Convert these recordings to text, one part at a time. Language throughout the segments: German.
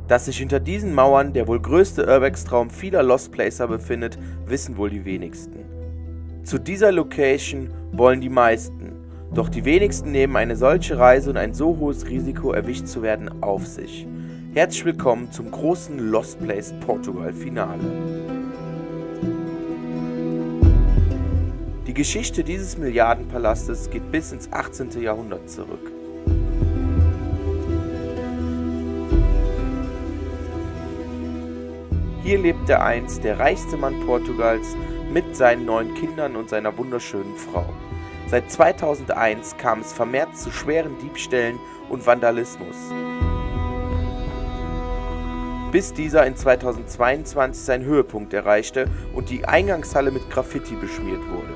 Dass sich hinter diesen Mauern der wohl größte Urbex-Traum vieler Lost Placer befindet, wissen wohl die wenigsten. Zu dieser Location wollen die meisten, doch die wenigsten nehmen eine solche Reise und ein so hohes Risiko, erwischt zu werden, auf sich. Herzlich willkommen zum großen Lost Place Portugal Finale. Die Geschichte dieses Milliardenpalastes geht bis ins 18. Jahrhundert zurück. Hier lebte einst der reichste Mann Portugals mit seinen 9 Kindern und seiner wunderschönen Frau. Seit 2001 kam es vermehrt zu schweren Diebstählen und Vandalismus, bis dieser in 2022 seinen Höhepunkt erreichte und die Eingangshalle mit Graffiti beschmiert wurde.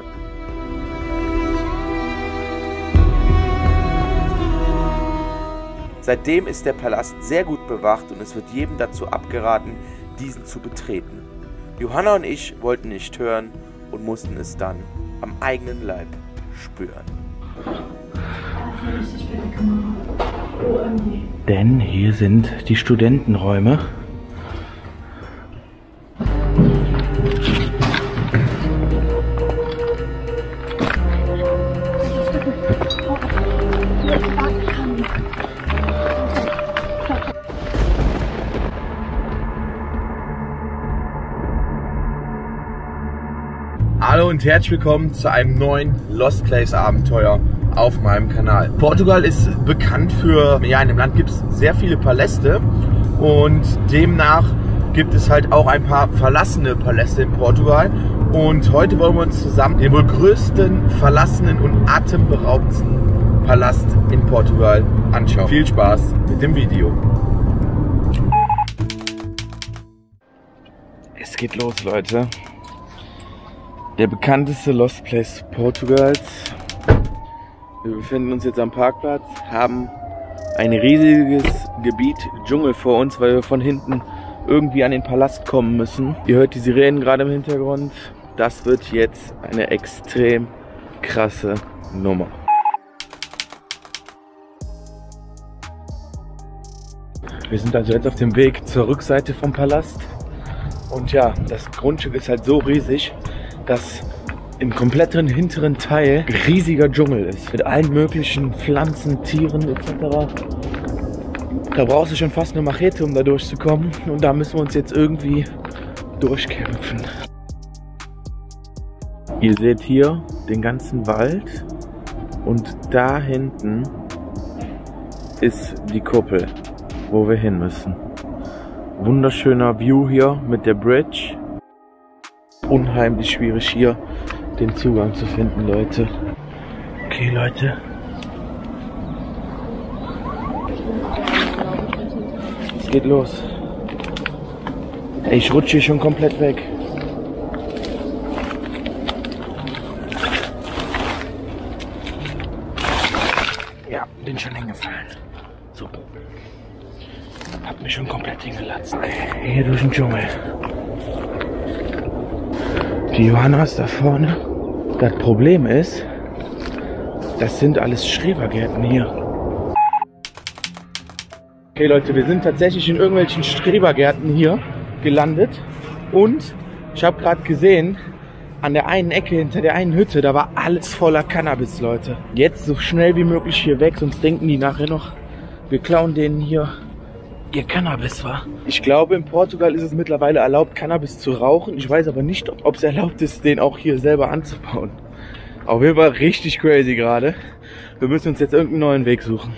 Seitdem ist der Palast sehr gut bewacht und es wird jedem dazu abgeraten, diesen zu betreten. Johanna und ich wollten nicht hören und mussten es dann am eigenen Leib spüren. Denn hier sind die Studentenräume. Hallo und herzlich willkommen zu einem neuen Lost Place Abenteuer auf meinem Kanal. Portugal ist bekannt für, in dem Land gibt es sehr viele Paläste und demnach gibt es halt auch ein paar verlassene Paläste in Portugal. Und heute wollen wir uns zusammen den wohl größten, verlassenen und atemberaubendsten Palast in Portugal anschauen. Viel Spaß mit dem Video. Es geht los, Leute. Der bekannteste Lost Place Portugals. Wir befinden uns jetzt am Parkplatz, haben ein riesiges Gebiet Dschungel vor uns, weil wir von hinten irgendwie an den Palast kommen müssen. Ihr hört die Sirenen gerade im Hintergrund. Das wird jetzt eine extrem krasse Nummer. Wir sind also jetzt auf dem Weg zur Rückseite vom Palast. Und ja, das Grundstück ist halt so riesig, dass im kompletten hinteren Teil riesiger Dschungel ist. Mit allen möglichen Pflanzen, Tieren etc. Da brauchst du schon fast eine Machete, um da durchzukommen. Und da müssen wir uns jetzt irgendwie durchkämpfen. Ihr seht hier den ganzen Wald. Und da hinten ist die Kuppel, wo wir hin müssen. Wunderschöner View hier mit der Bridge. Unheimlich schwierig hier den Zugang zu finden, Leute. Okay, Leute. Es geht los. Ey, ich rutsche hier schon komplett weg. Ja, bin schon hingefallen. So. Hab mich schon komplett hingelatzt. Hier durch den Dschungel. Die Johanna ist da vorne. Das Problem ist, das sind alles Schrebergärten hier. Okay Leute, wir sind tatsächlich in irgendwelchen Schrebergärten hier gelandet. Und ich habe gerade gesehen, an der einen Ecke hinter der einen Hütte, da war alles voller Cannabis, Leute. Jetzt so schnell wie möglich hier weg, sonst denken die nachher noch, wir klauen denen hier ihr Cannabis, war. Ich glaube, in Portugal ist es mittlerweile erlaubt, Cannabis zu rauchen. Ich weiß aber nicht, ob es erlaubt ist, den auch hier selber anzubauen. Auf jeden Fall richtig crazy gerade. Wir müssen uns jetzt irgendeinen neuen Weg suchen.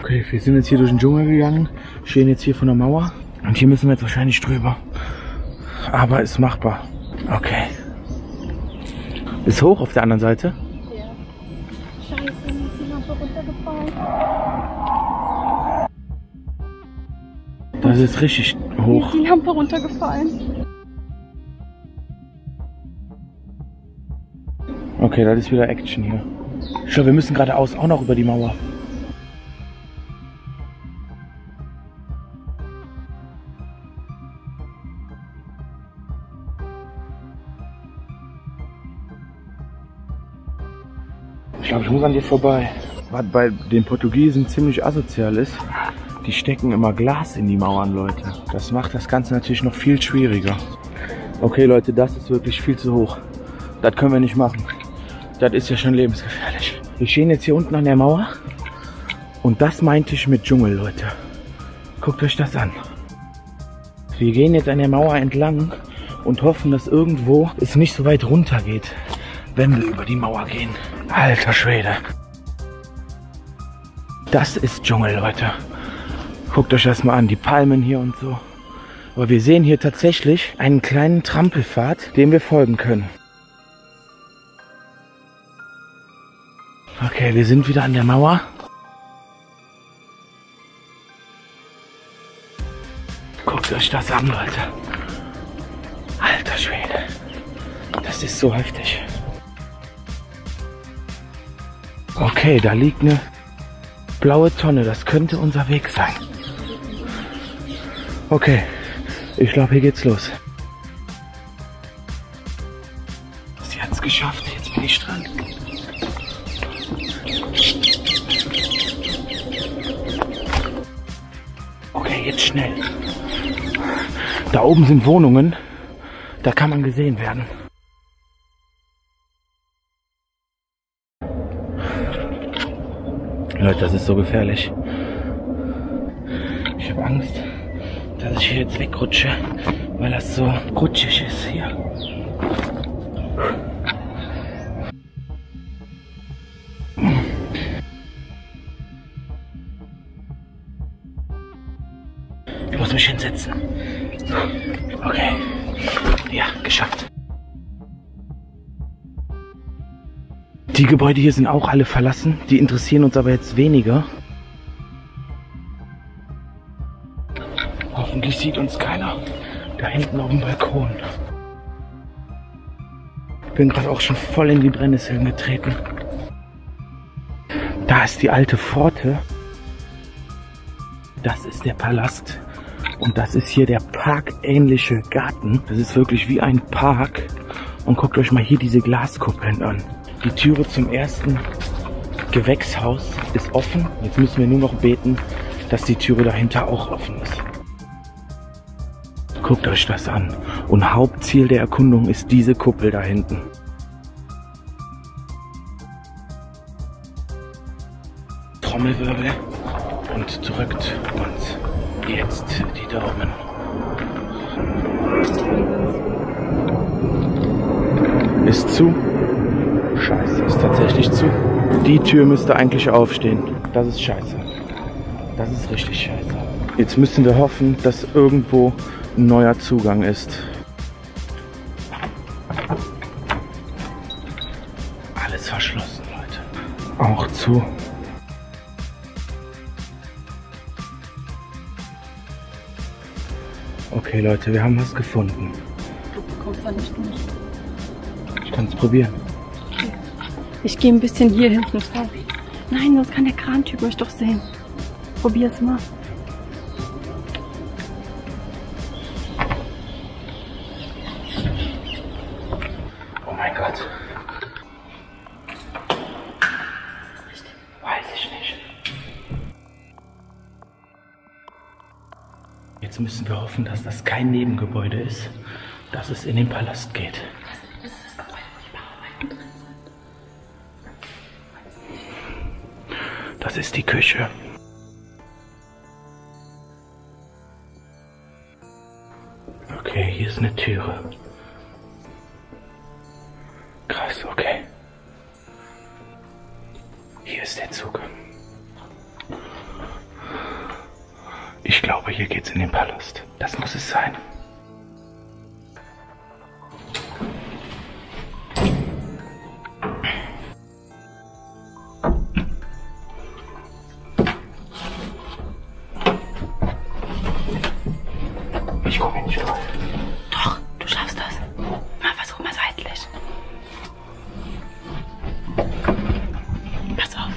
Okay, wir sind jetzt hier durch den Dschungel gegangen, stehen jetzt hier von der Mauer und hier müssen wir jetzt wahrscheinlich drüber. Aber ist machbar. Okay. Ist hoch auf der anderen Seite. Das ist richtig hoch. Die Lampe runtergefallen. Okay, das ist wieder Action hier. Schau, wir müssen geradeaus auch noch über die Mauer. Ich glaube, ich muss an dir vorbei. Was bei den Portugiesen ziemlich asozial ist, die stecken immer Glas in die Mauern, Leute. Das macht das Ganze natürlich noch viel schwieriger. Okay, Leute, das ist wirklich viel zu hoch. Das können wir nicht machen. Das ist ja schon lebensgefährlich. Wir stehen jetzt hier unten an der Mauer. Und das meinte ich mit Dschungel, Leute. Guckt euch das an. Wir gehen jetzt an der Mauer entlang und hoffen, dass irgendwo es nicht so weit runter geht, wenn wir über die Mauer gehen. Alter Schwede. Das ist Dschungel, Leute. Guckt euch das mal an, die Palmen hier und so. Aber wir sehen hier tatsächlich einen kleinen Trampelpfad, dem wir folgen können. Okay, wir sind wieder an der Mauer. Guckt euch das an, Leute. Alter Schwede. Das ist so heftig. Okay, da liegt eine blaue Tonne. Das könnte unser Weg sein. Okay, ich glaube, hier geht's los. Sie hat's geschafft. Jetzt bin ich dran. Okay, jetzt schnell. Da oben sind Wohnungen. Da kann man gesehen werden. Leute, das ist so gefährlich. Ich habe Angst, dass ich hier jetzt wegrutsche, weil das so rutschig ist hier. Ich muss mich hinsetzen. Okay. Ja, geschafft. Die Gebäude hier sind auch alle verlassen. Die interessieren uns aber jetzt weniger. Hoffentlich sieht uns keiner. Da hinten auf dem Balkon. Ich bin gerade auch schon voll in die Brennnesseln getreten. Da ist die alte Pforte. Das ist der Palast. Und das ist hier der parkähnliche Garten. Das ist wirklich wie ein Park. Und guckt euch mal hier diese Glaskuppeln an. Die Türe zum ersten Gewächshaus ist offen. Jetzt müssen wir nur noch beten, dass die Türe dahinter auch offen ist. Guckt euch das an. Und Hauptziel der Erkundung ist diese Kuppel da hinten. Trommelwirbel und drückt uns jetzt die Daumen. Ist zu. Scheiße, ist tatsächlich zu. Die Tür müsste eigentlich aufstehen. Das ist scheiße. Das ist richtig scheiße. Jetzt müssen wir hoffen, dass irgendwo ein neuer Zugang ist. Alles verschlossen, Leute. Auch zu. Okay, Leute, wir haben was gefunden. Du bekommst da nicht durch. Ich kann es probieren. Ich gehe ein bisschen hier hinten vor. Nein, sonst kann der Krantyp mich doch sehen. Probier's mal. Oh mein Gott. Weiß ich nicht. Jetzt müssen wir hoffen, dass das kein Nebengebäude ist, dass es in den Palast geht. Das ist das Gebäude, wo die Bauarbeiten drin sind. Das ist die Küche. Okay, hier ist eine Türe. Krass, okay. Hier ist der Zugang. Ich glaube, hier geht's in den Palast. Das muss es sein. Ich komme hier nicht rein. Doch, du schaffst das. Mal versuch mal seitlich. Pass auf.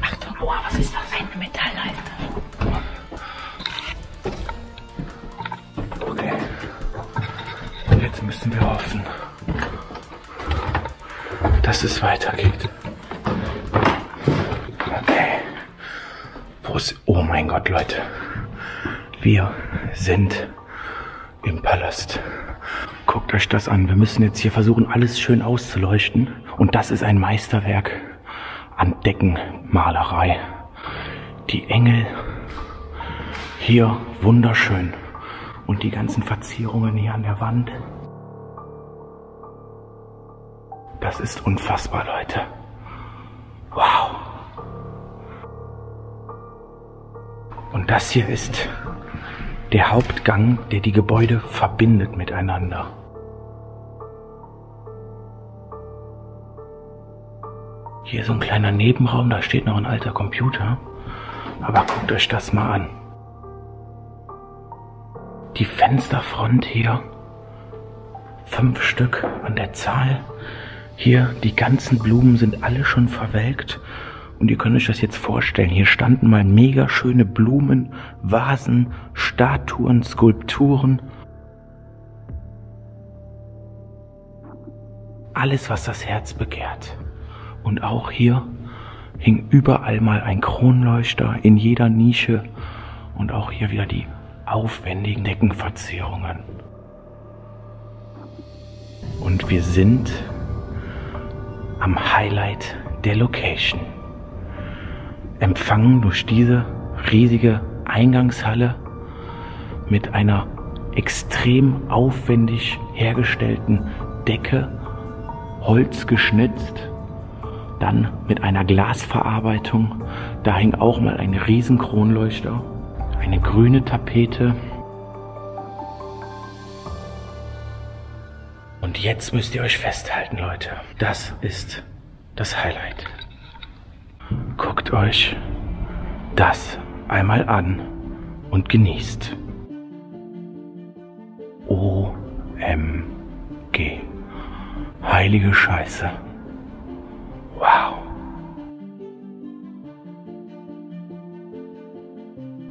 Achtung, aua, was ist das? Eine Metallleiste. Okay. Und jetzt müssen wir hoffen, dass es weitergeht. Okay. Wo ist... Oh mein Gott, Leute. Wir sind im Palast. Guckt euch das an. Wir müssen jetzt hier versuchen, alles schön auszuleuchten. Und das ist ein Meisterwerk an Deckenmalerei. Die Engel hier wunderschön. Und die ganzen Verzierungen hier an der Wand. Das ist unfassbar, Leute. Wow. Und das hier ist der Hauptgang, der die Gebäude verbindet miteinander. Hier so ein kleiner Nebenraum, da steht noch ein alter Computer. Aber guckt euch das mal an. Die Fensterfront hier, 5 Stück an der Zahl. Hier, die ganzen Blumen sind alle schon verwelkt. Und ihr könnt euch das jetzt vorstellen, hier standen mal mega schöne Blumen, Vasen, Statuen, Skulpturen. Alles, was das Herz begehrt. Und auch hier hing überall mal ein Kronleuchter in jeder Nische. Und auch hier wieder die aufwendigen Deckenverzierungen. Und wir sind am Highlight der Location. Empfangen durch diese riesige Eingangshalle mit einer extrem aufwendig hergestellten Decke, Holz geschnitzt, dann mit einer Glasverarbeitung. Da hing auch mal ein riesen Kronleuchter, eine grüne Tapete. Und jetzt müsst ihr euch festhalten, Leute. Das ist das Highlight. Guckt euch das einmal an und genießt. OMG. Heilige Scheiße. Wow.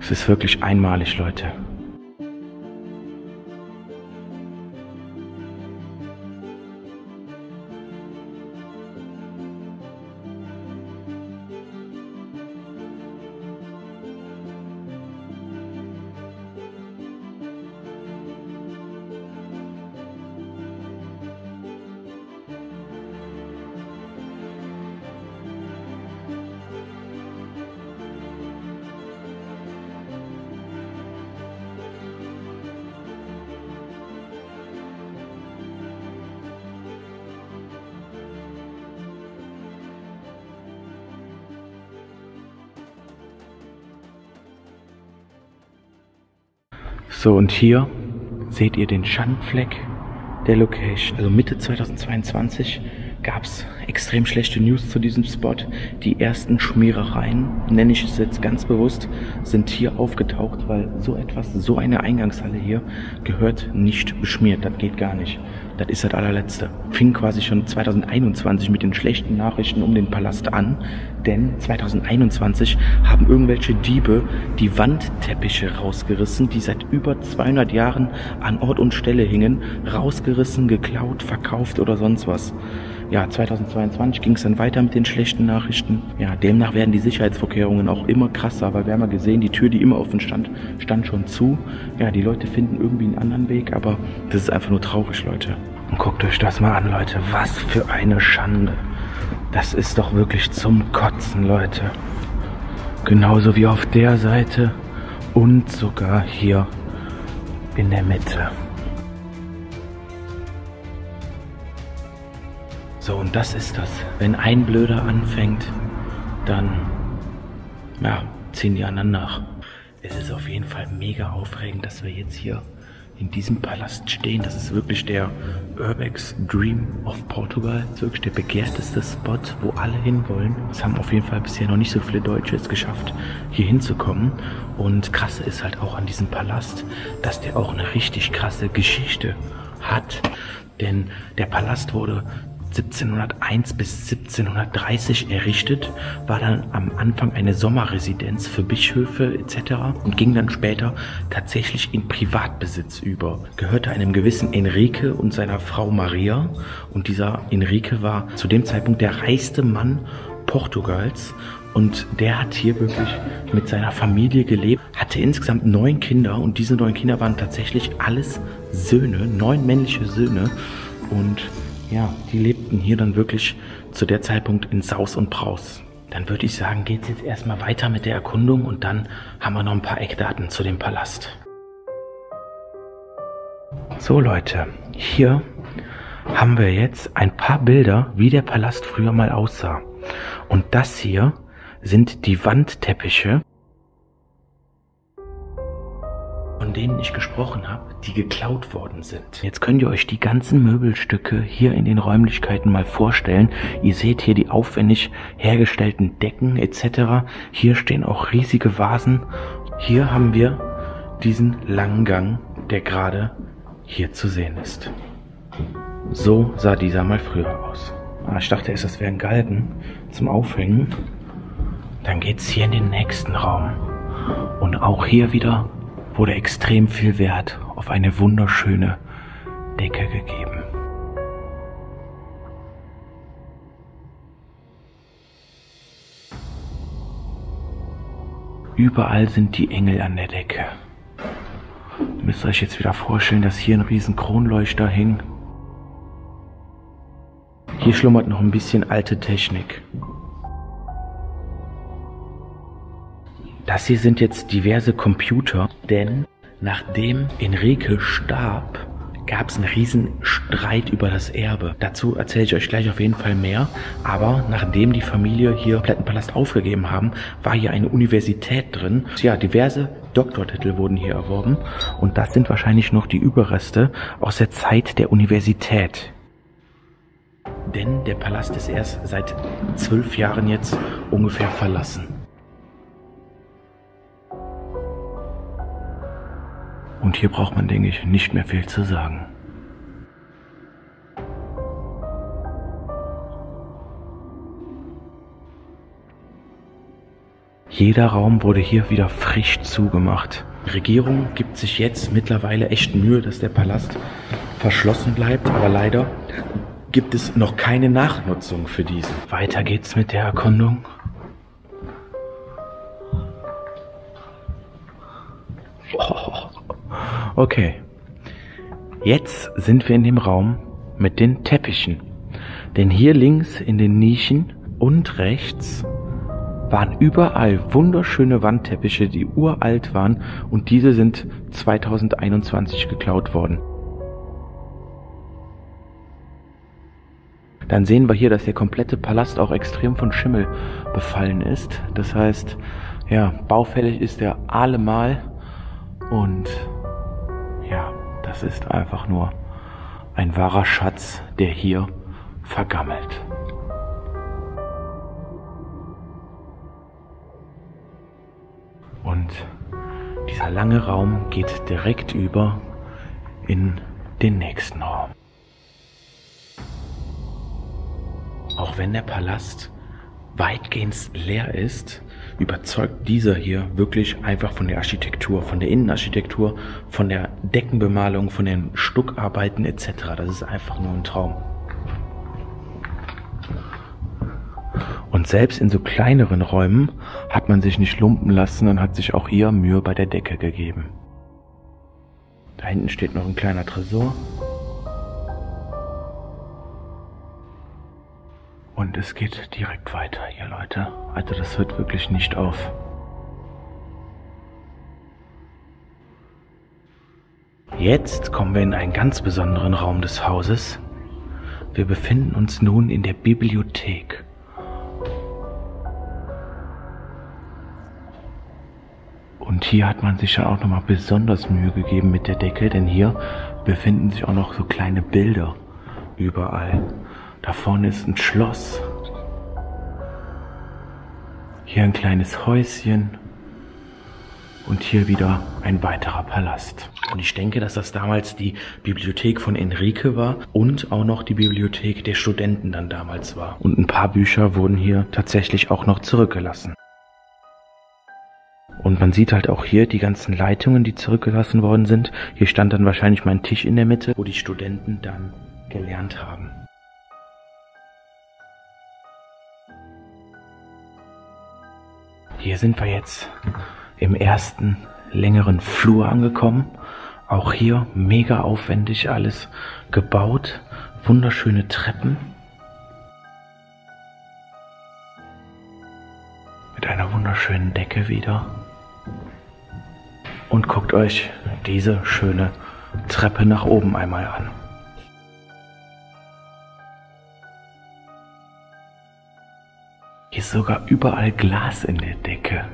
Es ist wirklich einmalig, Leute. So, und hier seht ihr den Schandfleck der Location. Also Mitte 2022 gab es extrem schlechte News zu diesem Spot. Die ersten Schmierereien, nenne ich es jetzt ganz bewusst, sind hier aufgetaucht, weil so eine Eingangshalle hier gehört nicht beschmiert. Das geht gar nicht. Das ist das allerletzte. Fing quasi schon 2021 mit den schlechten Nachrichten um den Palast an, denn 2021 haben irgendwelche Diebe die Wandteppiche rausgerissen, die seit über 200 Jahren an Ort und Stelle hingen, rausgerissen, geklaut, verkauft oder sonst was. Ja, 2022 ging es dann weiter mit den schlechten Nachrichten. Ja, demnach werden die Sicherheitsvorkehrungen auch immer krasser, weil wir haben ja gesehen, die Tür, die immer offen stand, stand schon zu. Ja, die Leute finden irgendwie einen anderen Weg, aber das ist einfach nur traurig, Leute. Und guckt euch das mal an, Leute. Was für eine Schande. Das ist doch wirklich zum Kotzen, Leute. Genauso wie auf der Seite und sogar hier in der Mitte. So, und das ist das. Wenn ein Blöder anfängt, dann ja, ziehen die anderen nach. Es ist auf jeden Fall mega aufregend, dass wir jetzt hier in diesem Palast stehen. Das ist wirklich der Urbex Dream of Portugal. Das ist wirklich der begehrteste Spot, wo alle hinwollen. Es haben auf jeden Fall bisher noch nicht so viele Deutsche es geschafft, hier hinzukommen. Und krasse ist halt auch an diesem Palast, dass der auch eine richtig krasse Geschichte hat. Denn der Palast wurde 1701 bis 1730 errichtet, war dann am Anfang eine Sommerresidenz für Bischöfe etc. und ging dann später tatsächlich in Privatbesitz über. Gehörte einem gewissen Enrique und seiner Frau Maria, und dieser Enrique war zu dem Zeitpunkt der reichste Mann Portugals. Und der hat hier wirklich mit seiner Familie gelebt, hatte insgesamt 9 Kinder, und diese 9 Kinder waren tatsächlich alles Söhne, 9 männliche Söhne. Und ja, die lebten hier dann wirklich zu der Zeitpunkt in Saus und Braus. Dann würde ich sagen, geht es jetzt erstmal weiter mit der Erkundung, und dann haben wir noch ein paar Eckdaten zu dem Palast. So Leute, hier haben wir jetzt ein paar Bilder, wie der Palast früher mal aussah. Und das hier sind die Wandteppiche, von denen ich gesprochen habe, die geklaut worden sind. Jetzt könnt ihr euch die ganzen Möbelstücke hier in den Räumlichkeiten mal vorstellen. Ihr seht hier die aufwendig hergestellten Decken etc. Hier stehen auch riesige Vasen. Hier haben wir diesen langen Gang, der gerade hier zu sehen ist. So sah dieser mal früher aus. Ich dachte erst, das wäre ein Galgen zum Aufhängen. Dann geht es hier in den nächsten Raum. Und auch hier wieder wurde extrem viel Wert auf eine wunderschöne Decke gegeben. Überall sind die Engel an der Decke. Ihr müsst euch jetzt wieder vorstellen, dass hier ein riesen Kronleuchter hing. Hier schlummert noch ein bisschen alte Technik. Das hier sind jetzt diverse Computer, denn nachdem Enrique starb, gab es einen riesen Streit über das Erbe. Dazu erzähle ich euch gleich auf jeden Fall mehr. Aber nachdem die Familie hier den kompletten Palast aufgegeben haben, war hier eine Universität drin. Ja, diverse Doktortitel wurden hier erworben, und das sind wahrscheinlich noch die Überreste aus der Zeit der Universität. Denn der Palast ist erst seit 12 Jahren jetzt ungefähr verlassen. Und hier braucht man, denke ich, nicht mehr viel zu sagen. Jeder Raum wurde hier wieder frisch zugemacht. Die Regierung gibt sich jetzt mittlerweile echt Mühe, dass der Palast verschlossen bleibt, aber leider gibt es noch keine Nachnutzung für diesen. Weiter geht's mit der Erkundung. Okay, jetzt sind wir in dem Raum mit den Teppichen. Denn hier links in den Nischen und rechts waren überall wunderschöne Wandteppiche, die uralt waren, und diese sind 2021 geklaut worden. Dann sehen wir hier, dass der komplette Palast auch extrem von Schimmel befallen ist. Das heißt, ja, baufällig ist er allemal, und ja, das ist einfach nur ein wahrer Schatz, der hier vergammelt. Und dieser lange Raum geht direkt über in den nächsten Raum. Auch wenn der Palast weitgehend leer ist, überzeugt dieser hier wirklich einfach von der Architektur, von der Innenarchitektur, von der Deckenbemalung, von den Stuckarbeiten etc. Das ist einfach nur ein Traum. Und selbst in so kleineren Räumen hat man sich nicht lumpen lassen und hat sich auch hier Mühe bei der Decke gegeben. Da hinten steht noch ein kleiner Tresor. Und es geht direkt weiter hier, Leute. Also das hört wirklich nicht auf. Jetzt kommen wir in einen ganz besonderen Raum des Hauses. Wir befinden uns nun in der Bibliothek. Und hier hat man sich ja auch nochmal besonders Mühe gegeben mit der Decke, denn hier befinden sich auch noch so kleine Bilder überall. Da vorne ist ein Schloss. Hier ein kleines Häuschen. Und hier wieder ein weiterer Palast. Und ich denke, dass das damals die Bibliothek von Enrique war und auch noch die Bibliothek der Studenten dann damals war. Und ein paar Bücher wurden hier tatsächlich auch noch zurückgelassen. Und man sieht halt auch hier die ganzen Leitungen, die zurückgelassen worden sind. Hier stand dann wahrscheinlich mein Tisch in der Mitte, wo die Studenten dann gelernt haben. Hier sind wir jetzt im ersten längeren Flur angekommen. Auch hier mega aufwendig alles gebaut. Wunderschöne Treppen. Mit einer wunderschönen Decke wieder. Und guckt euch diese schöne Treppe nach oben einmal an. Hier ist sogar überall Glas in der Decke.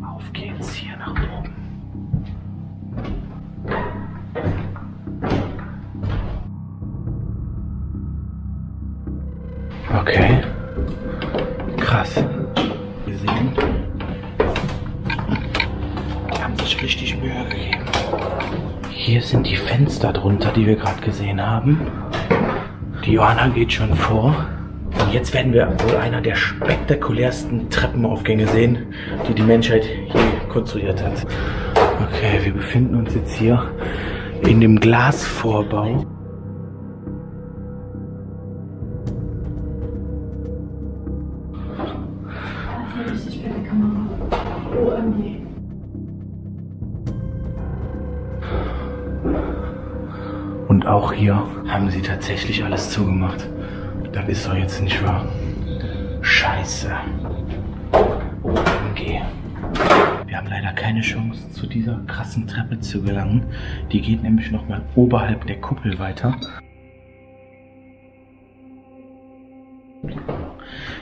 Auf geht's hier nach oben. Okay. Krass. Wir sehen, die haben sich richtig Mühe gegeben. Hier sind die Fenster drunter, die wir gerade gesehen haben. Die Johanna geht schon vor. Und jetzt werden wir wohl einer der spektakulärsten Treppenaufgänge sehen, die die Menschheit je konstruiert hat. Okay, wir befinden uns jetzt hier in dem Glasvorbau. Und auch hier haben sie tatsächlich alles zugemacht. Das ist doch jetzt nicht wahr. Scheiße. OMG. Wir haben leider keine Chance, zu dieser krassen Treppe zu gelangen. Die geht nämlich nochmal oberhalb der Kuppel weiter.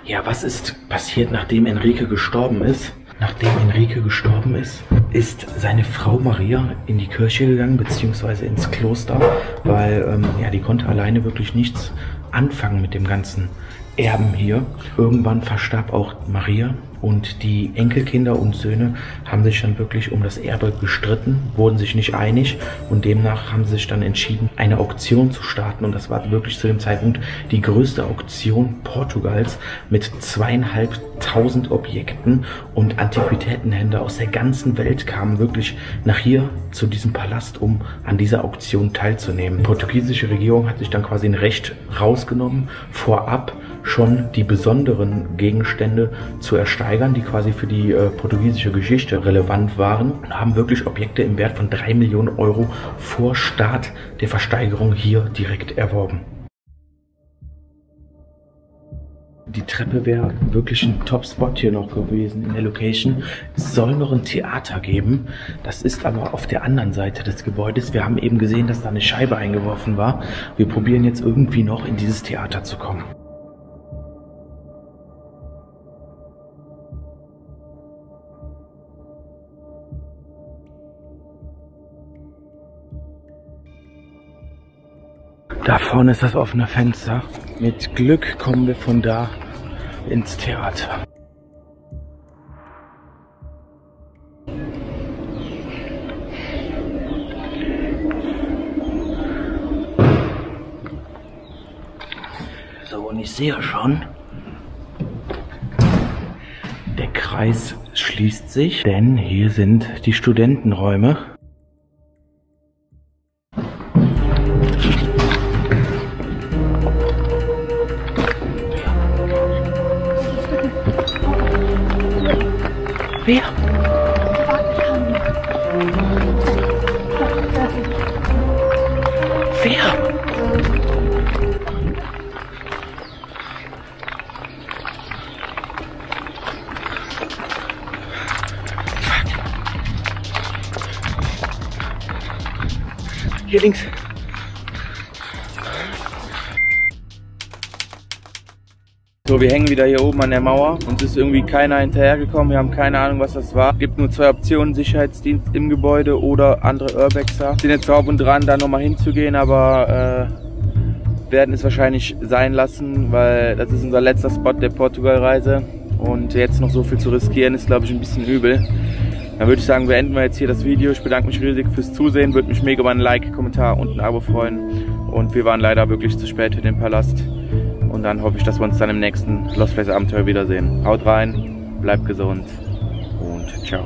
Ja, was ist passiert, nachdem Enrique gestorben ist? Nachdem Enrique gestorben ist, ist seine Frau Maria in die Kirche gegangen, beziehungsweise ins Kloster, weil ja, die konnte alleine wirklich nichts anfangen mit dem ganzen Erben hier. Irgendwann verstarb auch Maria und die Enkelkinder und Söhne haben sich dann wirklich um das Erbe gestritten, wurden sich nicht einig und demnach haben sie sich dann entschieden, eine Auktion zu starten. Und das war wirklich zu dem Zeitpunkt die größte Auktion Portugals mit 2.500 Objekten, und Antiquitätenhändler aus der ganzen Welt kamen wirklich nach hier zu diesem Palast, um an dieser Auktion teilzunehmen. Die portugiesische Regierung hat sich dann quasi ein Recht rausgenommen, vorab schon die besonderen Gegenstände zu ersteigern, die quasi für die portugiesische Geschichte relevant waren, und haben wirklich Objekte im Wert von 3 Millionen Euro vor Start der Versteigerung hier direkt erworben. Die Treppe wäre wirklich ein Top-Spot hier noch gewesen in der Location. Es soll noch ein Theater geben. Das ist aber auf der anderen Seite des Gebäudes. Wir haben eben gesehen, dass da eine Scheibe eingeworfen war. Wir probieren jetzt irgendwie noch in dieses Theater zu kommen. Da vorne ist das offene Fenster. Mit Glück kommen wir von da ins Theater. So, und ich sehe schon, der Kreis schließt sich, denn hier sind die Studentenräume. Wer? Wer? Hier links. So, So, wir hängen wieder hier oben an der Mauer. Uns ist irgendwie keiner hinterhergekommen. Wir haben keine Ahnung, was das war. Es gibt nur 2 Optionen, Sicherheitsdienst im Gebäude oder andere Urbexer. Wir sind jetzt drauf und dran, da nochmal hinzugehen, aber werden es wahrscheinlich sein lassen, weil das ist unser letzter Spot der Portugal-Reise. Und jetzt noch so viel zu riskieren, ist, glaube ich, ein bisschen übel. Dann würde ich sagen, beenden wir jetzt hier das Video. Ich bedanke mich riesig fürs Zusehen. Würde mich mega über ein Like, Kommentar und ein Abo freuen. Und wir waren leider wirklich zu spät für den Palast. Und dann hoffe ich, dass wir uns dann im nächsten Lost Place Abenteuer wiedersehen. Haut rein, bleibt gesund und ciao.